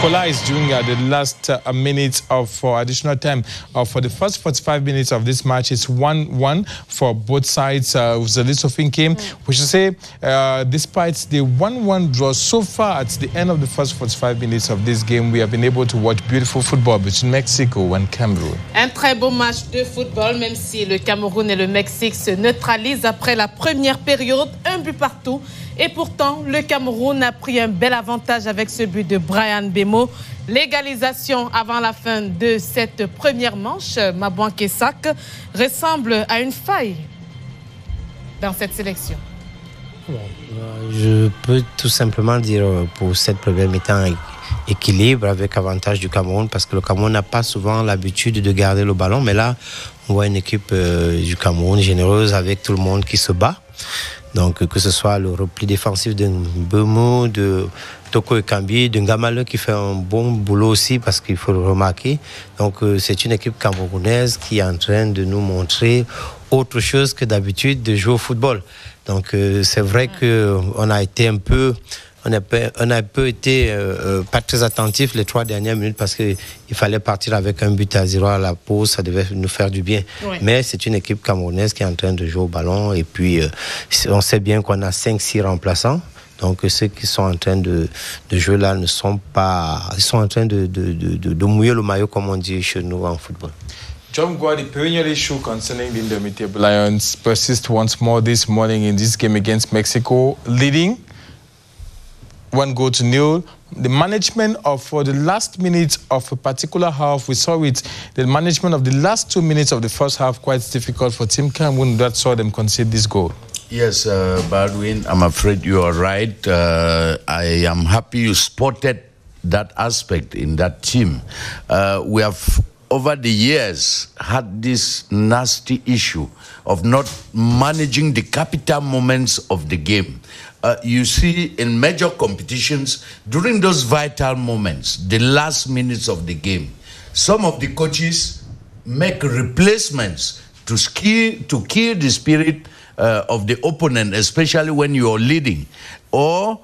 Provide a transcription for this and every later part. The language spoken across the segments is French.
equalized during the last minutes of additional time. For the first 45 minutes of this match, it's 1-1 for both sides. Zalisofinke, we should say, despite the 1-1 draw so far at the end of the first 45 minutes of this game, we have been able to watch beautiful football between Mexico and Cameroon. Un très beau match de football, même si le Cameroun et le Mexique se neutralisent après la première période, un but partout. Et pourtant, le Cameroun a pris un bel avantage avec ce but de Bryan Mbeumo. L'égalisation avant la fin de cette première manche, Mabouanké Sak, ressemble à une faille dans cette sélection. Je peux tout simplement dire pour cette première mi-temps équilibre avec avantage du Cameroun, parce que le Cameroun n'a pas souvent l'habitude de garder le ballon, mais là on voit une équipe du Cameroun généreuse avec tout le monde qui se bat. Donc que ce soit le repli défensif de Mbeumo, de Toko Ekambi, de Ngamale qui fait un bon boulot aussi, parce qu'il faut le remarquer. Donc c'est une équipe camerounaise qui est en train de nous montrer autre chose que d'habitude de jouer au football. Donc c'est vrai qu'on a été un peu... On a un peu été pas très attentifs les 3 dernières minutes, parce qu'il fallait partir avec un but à 0 à la pause, ça devait nous faire du bien. Oui. Mais c'est une équipe camerounaise qui est en train de jouer au ballon, et puis on sait bien qu'on a 5-6 remplaçants. Donc ceux qui sont en train de jouer là ne sont pas... Ils sont en train de mouiller le maillot, comme on dit chez nous en football. John Guar, the perennial issue concerning the Indomitable Lions persists once more this morning in this game against Mexico, leading 1-0. The management of for the last minutes of a particular half, we saw it. The management of the last 2 minutes of the first half quite difficult for Team Cameroon that saw them concede this goal. Yes, Baldwin, I'm afraid you are right. I am happy you spotted that aspect in that team. We have, over the years, had this nasty issue of not managing the capital moments of the game. You see, in major competitions, during those vital moments, the last minutes of the game, some of the coaches make replacements to kill the spirit of the opponent, especially when you are leading. Or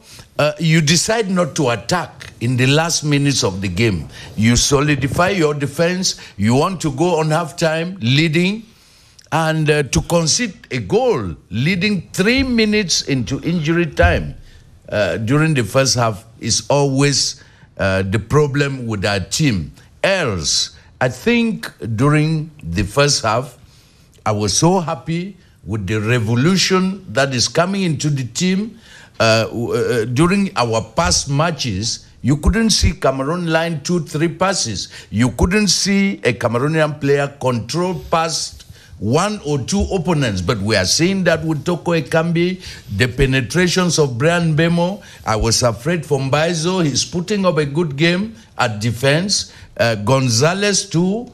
you decide not to attack in the last minutes of the game. You solidify your defense, you want to go on halftime leading, and to concede a goal leading 3 minutes into injury time during the first half is always the problem with our team. Else, I think during the first half, I was so happy with the revolution that is coming into the team. During our past matches, you couldn't see Cameroon line 2-3 passes. You couldn't see a Cameroonian player control past 1 or 2 opponents, but we are seeing that with Toko Ekambi, the penetrations of Bryan Mbeumo. I was afraid for Mbaizo, he's putting up a good game at defense. Gonzalez too,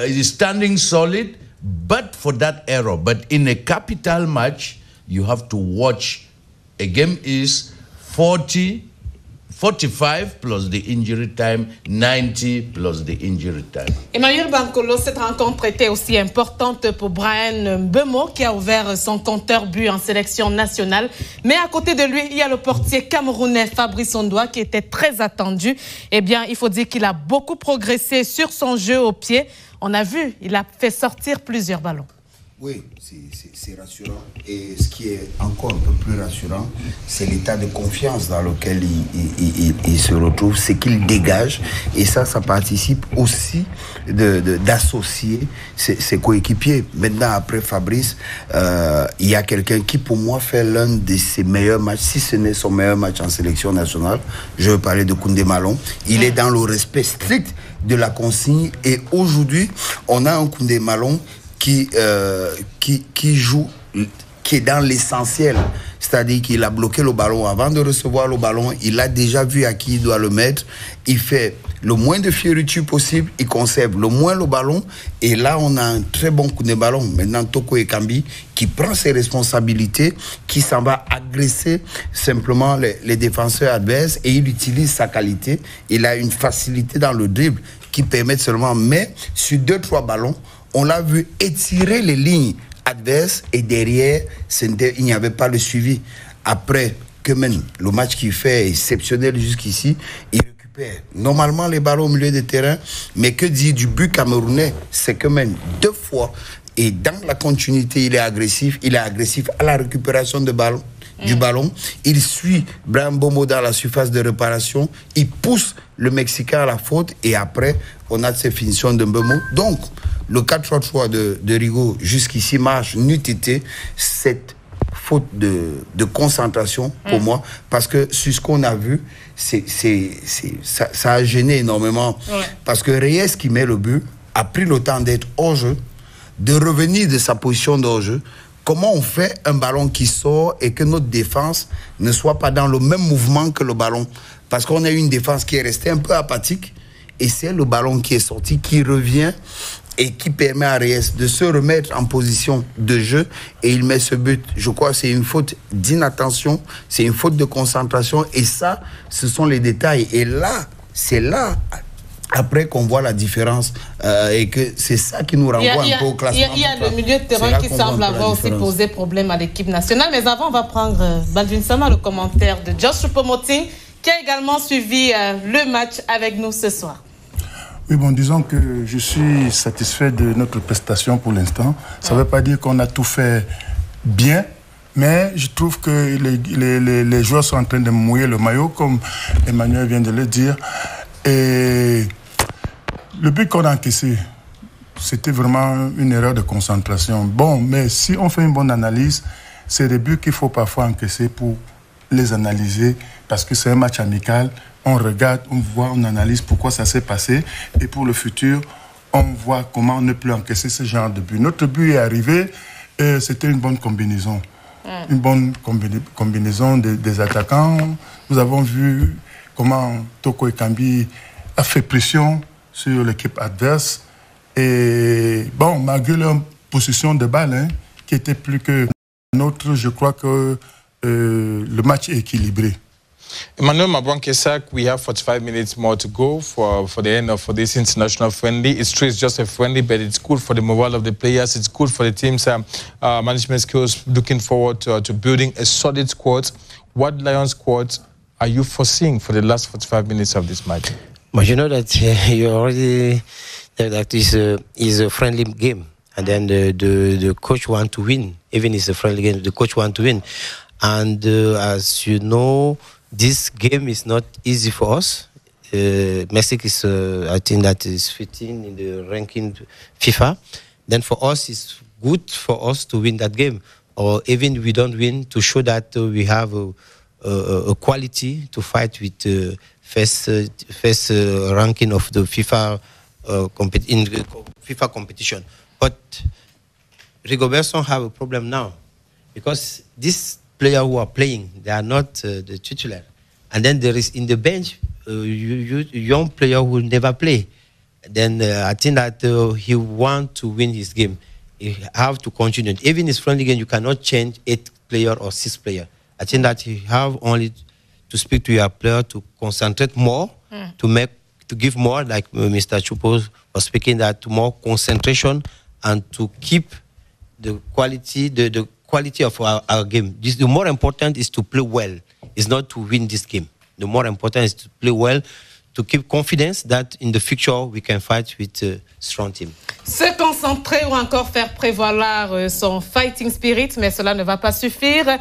is standing solid, but for that error. But in a capital match, you have to watch. A game is 45 plus the injury time, 90 plus the injury time. Emmanuel Bankolo, cette rencontre était aussi importante pour Bryan Mbeumo, qui a ouvert son compteur but en sélection nationale. Mais à côté de lui, il y a le portier camerounais Fabrice Ondoa, qui était très attendu. Eh bien, il faut dire qu'il a beaucoup progressé sur son jeu au pied. On a vu, il a fait sortir plusieurs ballons. Oui, c'est rassurant. Et ce qui est encore un peu plus rassurant, c'est l'état de confiance dans lequel il se retrouve, c'est qu'il dégage. Et ça participe aussi d'associer ses coéquipiers. Maintenant, après Fabrice, il y a quelqu'un qui, pour moi, fait l'un de ses meilleurs matchs, si ce n'est son meilleur match en sélection nationale. Je veux parler de Koundé Malone. Il est dans le respect strict de la consigne. Et aujourd'hui, on a un Koundé Malone qui joue, qui est dans l'essentiel. C'est-à-dire qu'il a bloqué le ballon. Avant de recevoir le ballon, il a déjà vu à qui il doit le mettre. Il fait le moins de fioriture possible. Il conserve le moins le ballon. Et là, on a un très bon coup de ballon. Maintenant, Toko Ekambi, qui prend ses responsabilités, qui s'en va agresser simplement les défenseurs adverses. Et il utilise sa qualité. Il a une facilité dans le dribble qui permet seulement... Mais sur 2-3 ballons, on l'a vu étirer les lignes adverses et derrière, il n'y avait pas le suivi. Après, le match qu'il fait est exceptionnel jusqu'ici, il récupère récupère normalement les ballons au milieu de terrain, mais que dire du but camerounais? C'est que même 2 fois, et dans la continuité, il est agressif à la récupération de ballon. Du ballon, il suit Brahim Bomo dans la surface de réparation, il pousse le Mexicain à la faute et après on a ces finitions de Bomo. Donc le 4-3-3 de Rigo jusqu'ici marche, n'eût été cette faute de concentration pour moi, parce que sur ce qu'on a vu, ça a gêné énormément, parce que Reyes qui met le but a pris le temps d'être hors jeu, de revenir de sa position de hors jeu. Comment on fait un ballon qui sort et que notre défense ne soit pas dans le même mouvement que le ballon? Parce qu'on a eu une défense qui est restée un peu apathique et c'est le ballon qui est sorti, qui revient et qui permet à Reyes de se remettre en position de jeu et il met ce but. Je crois que c'est une faute d'inattention, c'est une faute de concentration et ça, ce sont les détails. Et là, c'est là... Après qu'on voit la différence et que c'est ça qui nous renvoie un peu au classement. Il y a le milieu de terrain qui semble avoir aussi posé problème à l'équipe nationale. Mais avant, on va prendre Baldwin Sama, le commentaire de Josh Choupo-Moting, qui a également suivi le match avec nous ce soir. Oui, bon, disons que je suis satisfait de notre prestation pour l'instant. Ça ne veut pas dire qu'on a tout fait bien, mais je trouve que les joueurs sont en train de mouiller le maillot, comme Emmanuel vient de le dire. Et le but qu'on a encaissé, c'était vraiment une erreur de concentration. Bon, mais si on fait une bonne analyse, c'est des buts qu'il faut parfois encaisser pour les analyser, parce que c'est un match amical. On regarde, on voit, on analyse pourquoi ça s'est passé. Et pour le futur, on voit comment ne plus encaisser ce genre de but. Notre but est arrivé et c'était une bonne combinaison. Une bonne combinaison des attaquants. Nous avons vu comment Toko Ekambi a fait pression sur l'équipe adverse. Et bon, malgré leur possession de balle, qui était plus que notre, je crois que le match est équilibré. Emmanuel Mabwan-Kesak, we have 45 minutes more to go for the end of this international friendly. It's true, it's just a friendly, but it's good for the morale of the players. It's good for the team's management skills. Looking forward to building a solid squad. What Lions squad are you foreseeing for the last 45 minutes of this match? Well, you know that you already that is a friendly game, and then the coach want to win. Even it's a friendly game, the coach want to win, and as you know, this game is not easy for us. Mexico is, I think, that is 15 in the ranking FIFA. Then for us, it's good for us to win that game, or even if we don't win, to show that we have a quality to fight with first ranking of the FIFA FIFA competition. But Rigobertson have a problem now because these players who are playing, they are not the titular, and then there is in the bench young player who never play. Then I think that he want to win his game. He have to continue. Even his friendly game, you cannot change 8 player or 6 player. I think that you have only to speak to your player to concentrate more, to give more, like Mr. Choupo was speaking, that more concentration and to keep the quality, the quality of our game. The more important is to play well. It's not to win this game. The more important is to play well, to keep confidence that in the future we can fight with a strong team. Se concentrer ou encore faire prévaloir son fighting spirit, mais cela ne va pas suffire.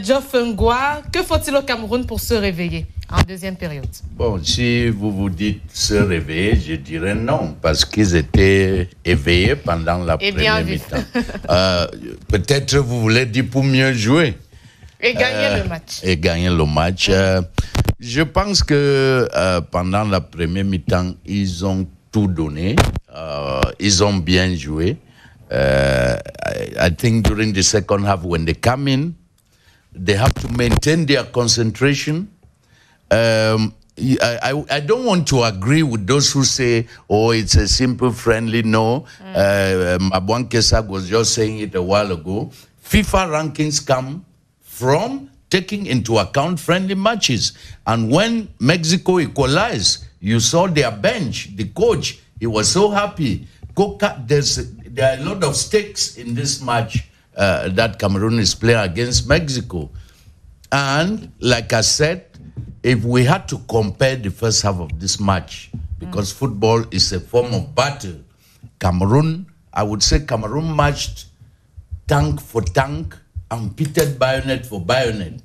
Geoff Ngwa, que faut-il au Cameroun pour se réveiller en deuxième période? Bon, si vous vous dites se réveiller, je dirais non, parce qu'ils étaient éveillés pendant la première mi-temps. Peut-être vous voulez dire pour mieux jouer. Et gagner le match. Et gagner le match. Je pense que pendant la première mi-temps, ils ont tout donné. Ils ont bien joué. I think during the second half, when they come in, they have to maintain their concentration. I don't want to agree with those who say, oh, it's a simple friendly. No. Mabwan-Kesak was just saying it a while ago. FIFA rankings come from taking into account friendly matches. And when Mexico equalized, you saw their bench, the coach, he was so happy. There are a lot of stakes in this match that Cameroon is playing against Mexico. And like I said, if we had to compare the first half of this match, because football is a form of battle, Cameroon, I would say Cameroon matched tank for tank and pitted bayonet for bayonet.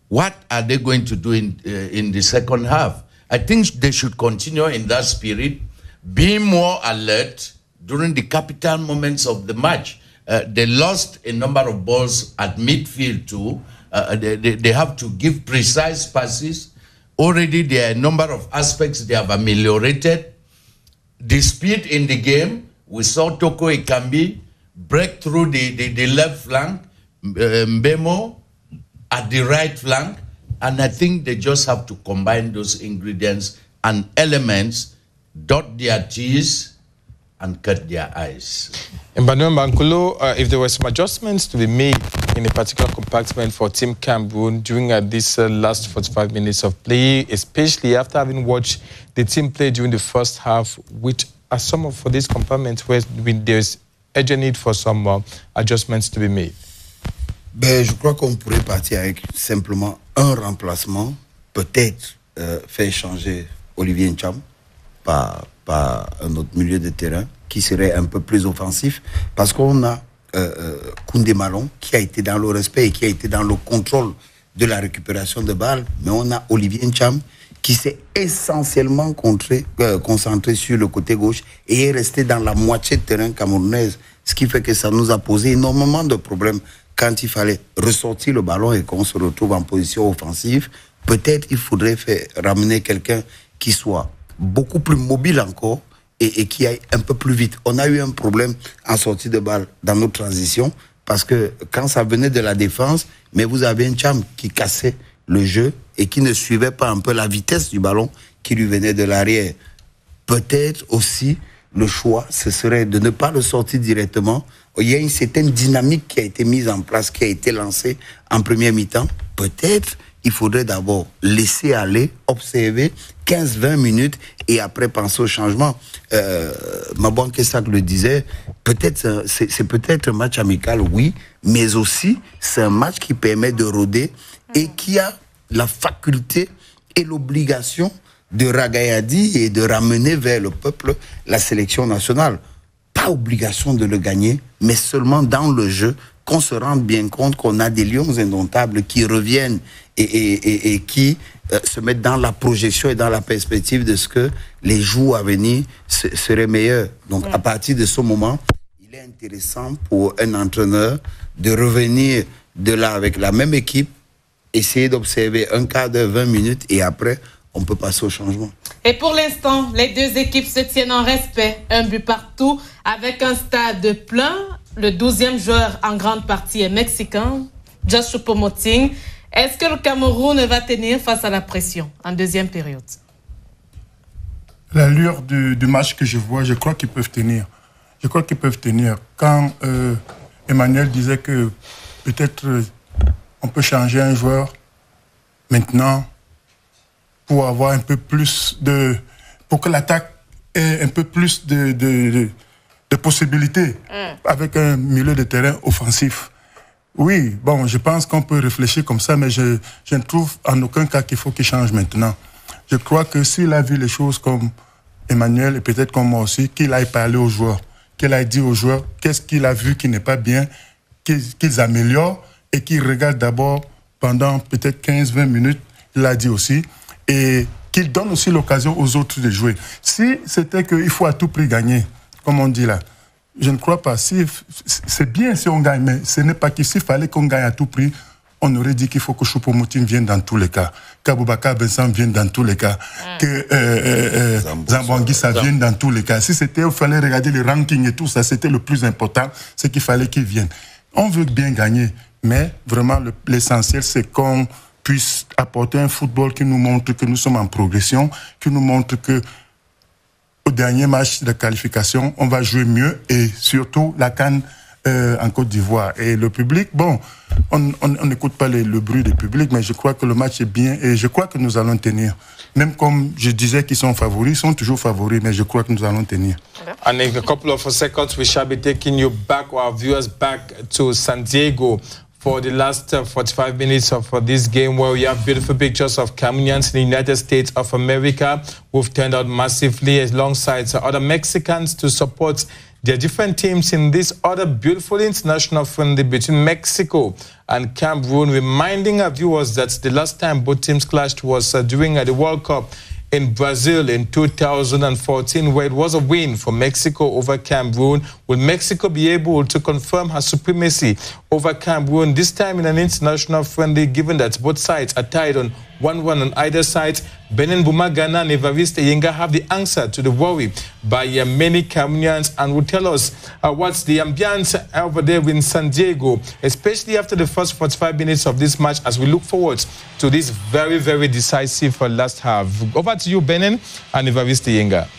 What are they going to do in the second half? I think they should continue in that spirit, be more alert during the capital moments of the match. They lost a number of balls at midfield too. They have to give precise passes. Already there are a number of aspects they have ameliorated. The speed in the game, we saw Toko Ekambi break through the left flank, Mbemo at the right flank, and I think they just have to combine those ingredients and elements, dot their T's and cut their I's. Emmanuel Bankulo, if there were some adjustments to be made in a particular compartment for Team Cameroon during this last 45 minutes of play, especially after having watched the team play during the first half, which are some of for this compartment where there's urgent need for some adjustments to be made? Ben, je crois qu'on pourrait partir avec simplement un remplacement, peut-être faire changer Olivier Ncham par un autre milieu de terrain qui serait un peu plus offensif, parce qu'on a Koundé Malon qui a été dans le respect et qui a été dans le contrôle de la récupération de balles, mais on a Olivier Ncham qui s'est essentiellement concentré sur le côté gauche et est resté dans la moitié de terrain camerounaise, ce qui fait que ça nous a posé énormément de problèmes quand il fallait ressortir le ballon et qu'on se retrouve en position offensive. Peut-être il faudrait ramener quelqu'un qui soit beaucoup plus mobile encore et qui aille un peu plus vite. On a eu un problème en sortie de balle dans nos transitions parce que quand ça venait de la défense, mais vous avez un Ncham qui cassait le jeu et qui ne suivait pas un peu la vitesse du ballon qui lui venait de l'arrière. Peut-être aussi le choix, ce serait de ne pas le sortir directement. Il y a une certaine dynamique qui a été mise en place, qui a été lancée en première mi-temps. Peut-être il faudrait d'abord laisser aller, observer 15-20 minutes et après penser au changement. Mabouan Kessak le disait, peut-être c'est peut-être un match amical, oui, mais aussi c'est un match qui permet de rôder et qui a la faculté et l'obligation de ragayadi et de ramener vers le peuple la sélection nationale. Pas obligation de le gagner, mais seulement dans le jeu, qu'on se rende bien compte qu'on a des lions indomptables qui reviennent et qui se mettent dans la projection et dans la perspective de ce que les jours à venir seraient meilleurs. Donc à partir de ce moment, il est intéressant pour un entraîneur de revenir de là avec la même équipe, essayer d'observer un quart d'heure, 20 minutes et après, on peut passer au changement. Et pour l'instant, les deux équipes se tiennent en respect. Un but partout, avec un stade plein. Le 12e joueur en grande partie est mexicain, Josh Choupo-Moting. Est-ce que le Cameroun va tenir face à la pression en deuxième période? L'allure du match que je vois, je crois qu'ils peuvent tenir. Je crois qu'ils peuvent tenir. Quand Emmanuel disait que peut-être on peut changer un joueur maintenant, pour avoir un peu plus pour que l'attaque ait un peu plus de possibilités avec un milieu de terrain offensif. Oui, bon, je pense qu'on peut réfléchir comme ça, mais je ne trouve en aucun cas qu'il faut qu'il change maintenant. Je crois que s'il a vu les choses comme Emmanuel et peut-être comme moi aussi, qu'il aille parler aux joueurs, qu'il aille dire aux joueurs qu'est-ce qu'il a vu qui n'est pas bien, qu'ils améliorent et qu'ils regardent d'abord pendant peut-être 15-20 minutes, il l'a dit aussi, et qu'il donne aussi l'occasion aux autres de jouer. Si c'était qu'il faut à tout prix gagner, comme on dit là, je ne crois pas. C'est bien si on gagne, mais ce n'est pas qu'il fallait qu'on gagne à tout prix. On aurait dit qu'il faut que Choupo-Moting vienne dans tous les cas, qu'Aboubakar Vincent vienne dans tous les cas, que Zambouanguissa vienne dans tous les cas. Si c'était, il fallait regarder les rankings et tout ça, c'était le plus important, c'est qu'il fallait qu'il vienne. On veut bien gagner, mais vraiment l'essentiel, c'est qu'on puisse apporter un football qui nous montre que nous sommes en progression, qui nous montre que au dernier match de qualification, on va jouer mieux et surtout la CAN en Côte d'Ivoire. Et le public, bon, on n'écoute pas le bruit du public, mais je crois que le match est bien et je crois que nous allons tenir. Même comme je disais qu'ils sont favoris, ils sont toujours favoris, mais je crois que nous allons tenir. And in a couple of seconds, we shall be taking you back, our viewers back to San Diego for the last 45 minutes of this game, where we have beautiful pictures of Cameroonians in the United States of America who've turned out massively alongside other Mexicans to support their different teams in this other beautiful international friendly between Mexico and Cameroon, reminding our viewers that the last time both teams clashed was during the World Cup in Brazil in 2014, where it was a win for Mexico over Cameroon. Will Mexico be able to confirm her supremacy over Cameroon, this time in an international friendly, given that both sides are tied on 1-1 on either side? Benin Bumagana and Evariste Yenga have the answer to the worry by many Cameroonians, and will tell us what's the ambience over there in San Diego, especially after the first 45 minutes of this match, as we look forward to this very, very decisive last half. Over to you, Benin and Evariste Yenga.